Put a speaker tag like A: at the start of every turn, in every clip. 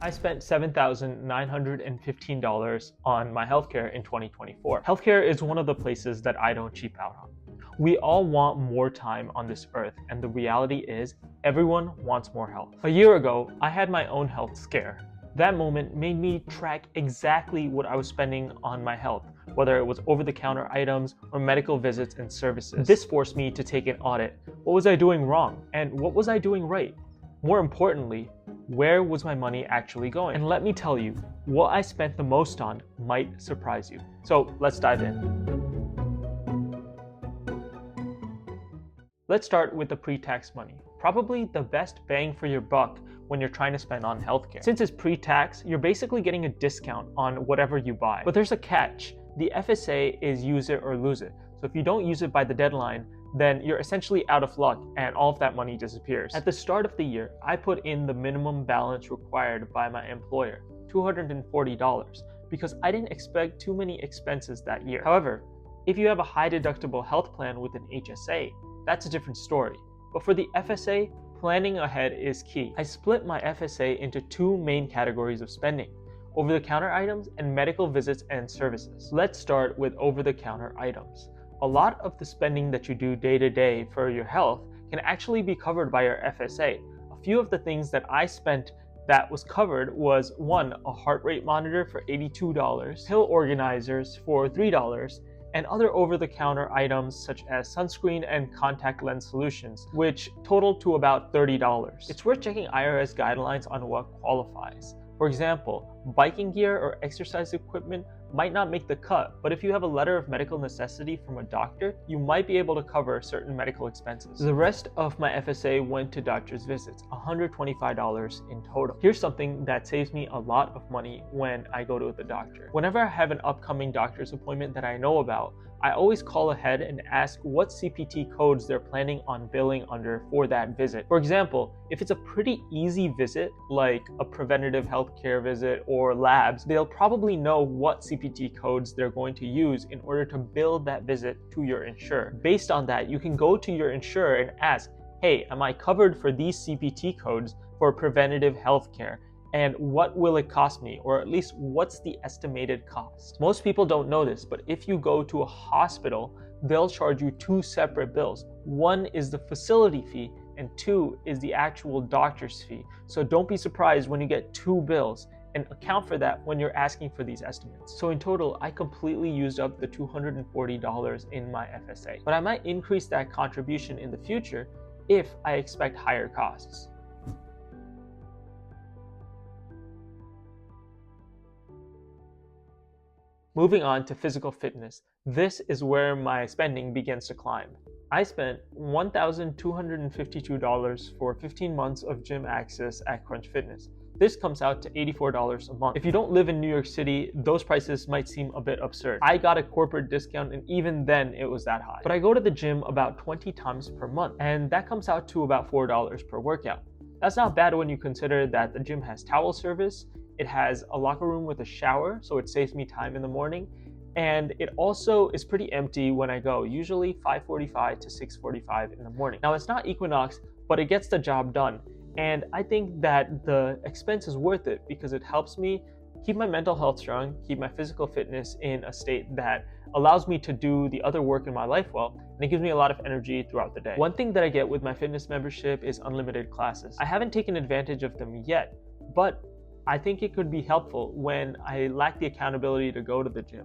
A: I spent $7,915 on my healthcare in 2024. Healthcare is one of the places that I don't cheap out on. We all want more time on this earth, and the reality is everyone wants more health. A year ago, I had my own health scare. That moment made me track exactly what I was spending on my health, whether it was over-the-counter items or medical visits and services. This forced me to take an audit. What was I doing wrong? And what was I doing right? More importantly, where was my money actually going? And let me tell you, what I spent the most on might surprise you. So let's dive in. Let's start with the pre-tax money. Probably the best bang for your buck when you're trying to spend on healthcare. Since it's pre-tax, you're basically getting a discount on whatever you buy. But there's a catch. The FSA is use it or lose it. So if you don't use it by the deadline, then you're essentially out of luck and all of that money disappears. At the start of the year, I put in the minimum balance required by my employer, $240, because I didn't expect too many expenses that year. However, if you have a high deductible health plan with an HSA, that's a different story. But for the FSA, planning ahead is key. I split my FSA into two main categories of spending: over-the-counter items and medical visits and services. Let's start with over-the-counter items. A lot of the spending that you do day to day for your health can actually be covered by your FSA. A few of the things that I spent that was covered was: one, a heart rate monitor for $82, pill organizers for $3, and other over-the-counter items such as sunscreen and contact lens solutions, which totaled to about $30. It's worth checking IRS guidelines on what qualifies. For example, biking gear or exercise equipment might not make the cut, but if you have a letter of medical necessity from a doctor, you might be able to cover certain medical expenses. The rest of my FSA went to doctor's visits, $125 in total. Here's something that saves me a lot of money when I go to the doctor. Whenever I have an upcoming doctor's appointment that I know about, I always call ahead and ask what CPT codes they're planning on billing under for that visit. For example, if it's a pretty easy visit, like a preventative healthcare visit or labs, they'll probably know what CPT codes they're going to use in order to bill that visit to your insurer. Based on that, you can go to your insurer and ask, hey, am I covered for these CPT codes for preventative healthcare? And what will it cost me? Or at least what's the estimated cost? Most people don't know this, but if you go to a hospital, they'll charge you two separate bills. One is the facility fee, and two is the actual doctor's fee. So don't be surprised when you get two bills, and account for that when you're asking for these estimates. So in total, I completely used up the $240 in my FSA, but I might increase that contribution in the future if I expect higher costs. Moving on to physical fitness, this is where my spending begins to climb. I spent $1,252 for 15 months of gym access at Crunch Fitness. This comes out to $84 a month. If you don't live in New York City, those prices might seem a bit absurd. I got a corporate discount and even then it was that high. But I go to the gym about 20 times per month, and that comes out to about $4 per workout. That's not bad when you consider that the gym has towel service, it has a locker room with a shower, so it saves me time in the morning, and it also is pretty empty when I go, usually 5:45 to 6:45 in the morning. Now, it's not Equinox, but it gets the job done, and I think that the expense is worth it because it helps me keep my mental health strong, keep my physical fitness in a state that allows me to do the other work in my life well, and it gives me a lot of energy throughout the day. One thing that I get with my fitness membership is unlimited classes. I haven't taken advantage of them yet, but I think it could be helpful when I lack the accountability to go to the gym.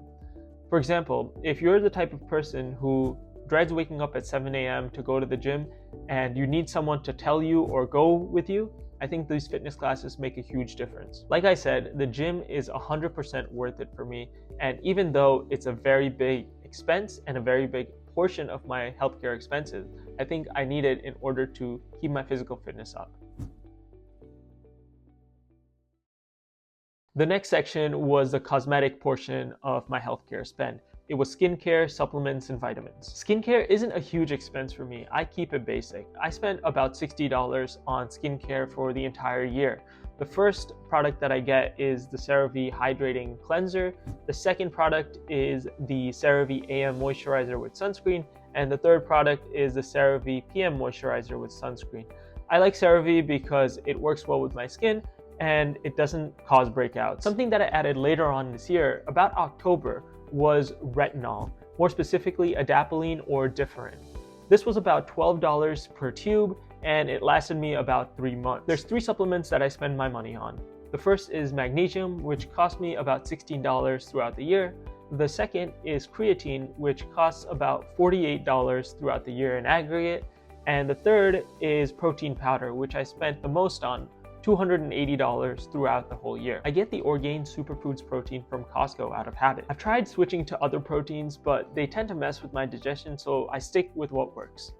A: For example, if you're the type of person who dreads waking up at 7 a.m. to go to the gym and you need someone to tell you or go with you, I think these fitness classes make a huge difference. Like I said, the gym is 100% worth it for me, and even though it's a very big expense and a very big portion of my healthcare expenses, I think I need it in order to keep my physical fitness up. The next section was the cosmetic portion of my healthcare spend. It was skincare, supplements, and vitamins. Skincare isn't a huge expense for me. I keep it basic. I spent about $60 on skincare for the entire year. The first product that I get is the CeraVe Hydrating Cleanser. The second product is the CeraVe AM Moisturizer with sunscreen. And the third product is the CeraVe PM Moisturizer with sunscreen. I like CeraVe because it works well with my skin, and it doesn't cause breakouts. Something that I added later on this year, about October, was retinol, more specifically adapalene or differin. This was about $12 per tube, and it lasted me about 3 months. There's 3 supplements that I spend my money on. The first is magnesium, which cost me about $16 throughout the year. The second is creatine, which costs about $48 throughout the year in aggregate. And the third is protein powder, which I spent the most on, $280 throughout the whole year. I get the Orgain Superfoods protein from Costco out of habit. I've tried switching to other proteins, but they tend to mess with my digestion, so I stick with what works.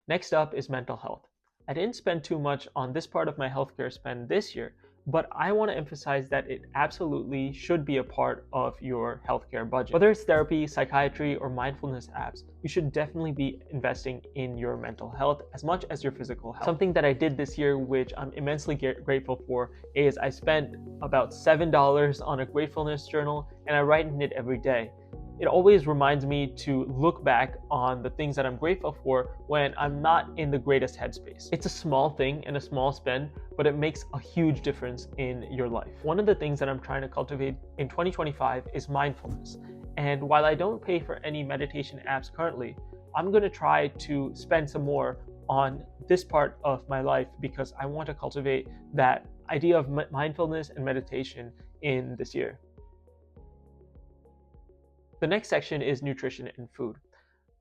A: Next up is mental health. I didn't spend too much on this part of my healthcare spend this year, but I want to emphasize that it absolutely should be a part of your healthcare budget. Whether it's therapy, psychiatry, or mindfulness apps, you should definitely be investing in your mental health as much as your physical health. Something that I did this year, which I'm immensely grateful for, is I spent about $7 on a gratefulness journal, and I write in it every day. It always reminds me to look back on the things that I'm grateful for when I'm not in the greatest headspace. It's a small thing and a small spend, but it makes a huge difference in your life. One of the things that I'm trying to cultivate in 2025 is mindfulness. And while I don't pay for any meditation apps currently, I'm going to try to spend some more on this part of my life because I want to cultivate that idea of mindfulness and meditation in this year. The next section is nutrition and food.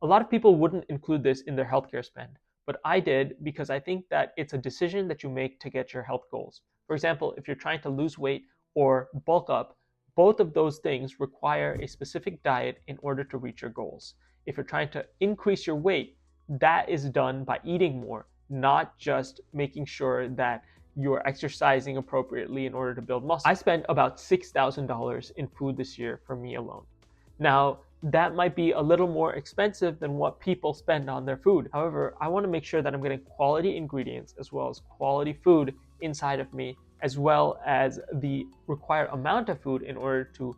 A: A lot of people wouldn't include this in their healthcare spend, but I did because I think that it's a decision that you make to get your health goals. For example, if you're trying to lose weight or bulk up, both of those things require a specific diet in order to reach your goals. If you're trying to increase your weight, that is done by eating more, not just making sure that you're exercising appropriately in order to build muscle. I spent about $6,000 in food this year for me alone. Now, that might be a little more expensive than what people spend on their food. However, I want to make sure that I'm getting quality ingredients as well as quality food inside of me, as well as the required amount of food in order to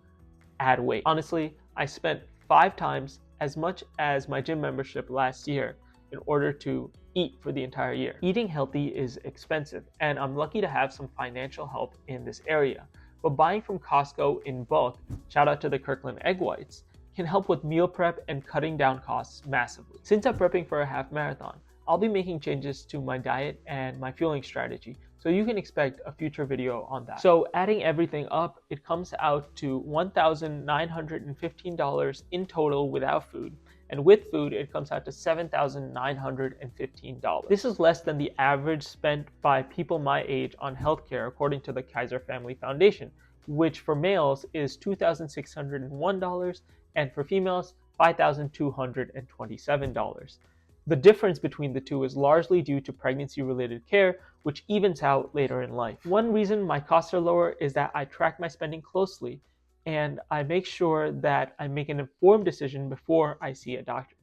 A: add weight. Honestly, I spent 5 times as much as my gym membership last year in order to eat for the entire year. Eating healthy is expensive, and I'm lucky to have some financial help in this area. But buying from Costco in bulk, shout out to the Kirkland egg whites, can help with meal prep and cutting down costs massively. Since I'm prepping for a half marathon, I'll be making changes to my diet and my fueling strategy, so you can expect a future video on that. So adding everything up, it comes out to $1,915 in total without food, and with food, it comes out to $7,915. This is less than the average spent by people my age on healthcare, according to the Kaiser Family Foundation, which for males is $2,601, and for females, $5,227. The difference between the two is largely due to pregnancy-related care, which evens out later in life. One reason my costs are lower is that I track my spending closely, and I make sure that I make an informed decision before I see a doctor.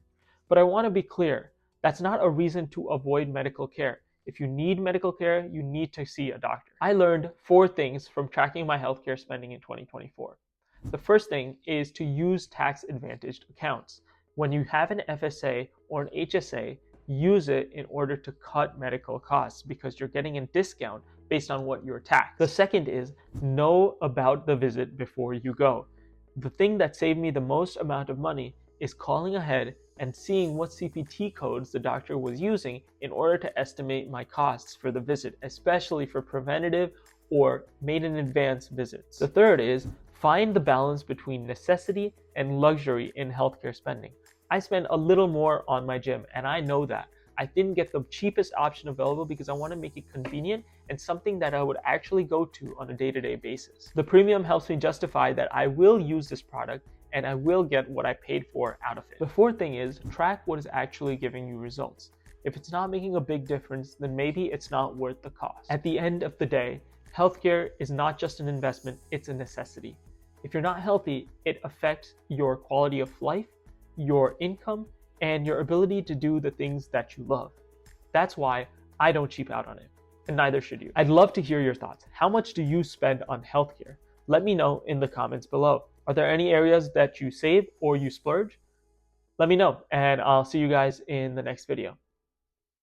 A: But I want to be clear, that's not a reason to avoid medical care. If you need medical care, you need to see a doctor. I learned 4 things from tracking my healthcare spending in 2024. The first thing is to use tax-advantaged accounts. When you have an FSA or an HSA, use it in order to cut medical costs because you're getting a discount based on what you're taxed. The second is know about the visit before you go. The thing that saved me the most amount of money is calling ahead and seeing what CPT codes the doctor was using in order to estimate my costs for the visit, especially for preventative or made in advance visits. The third is find the balance between necessity and luxury in healthcare spending. I spend a little more on my gym, and I know that. I didn't get the cheapest option available because I want to make it convenient and something that I would actually go to on a day-to-day basis. The premium helps me justify that I will use this product and I will get what I paid for out of it. The fourth thing is track what is actually giving you results. If it's not making a big difference, then maybe it's not worth the cost. At the end of the day, healthcare is not just an investment, it's a necessity. If you're not healthy, it affects your quality of life, your income, and your ability to do the things that you love. That's why I don't cheap out on it, and neither should you. I'd love to hear your thoughts. How much do you spend on healthcare? Let me know in the comments below. Are there any areas that you save or you splurge? Let me know, and I'll see you guys in the next video.